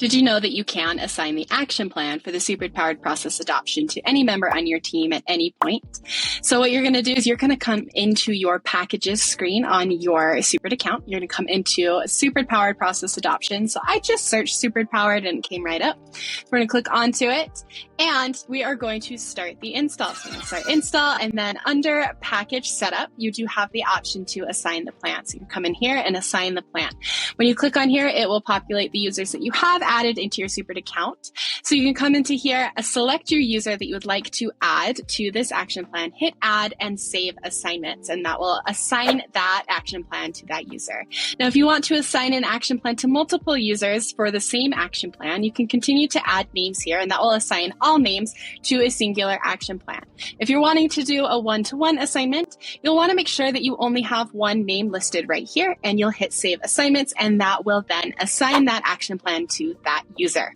Did you know that you can assign the action plan for the Supered Powered Process Adoption to any member on your team at any point? So what you're going to do is you're going to come into your packages screen on your Supered account. You're going to come into Supered Powered Process Adoption. So I just searched Supered Powered and it came right up. We're going to click onto it and we are going to start the install. So we're going to start install, and then under package setup, you do have the option to assign the plan. So you can come in here and assign the plan. When you click on here, it will populate the users that you have added into your Supered account. So you can come into here, select your user that you would like to add to this action plan, hit add and save assignments, and that will assign that action plan to that user. Now, if you want to assign an action plan to multiple users for the same action plan, you can continue to add names here, and that will assign all names to a singular action plan. If you're wanting to do a one-to-one assignment, you'll want to make sure that you only have one name listed right here, and you'll hit save assignments, and that will then assign that action plan to that user.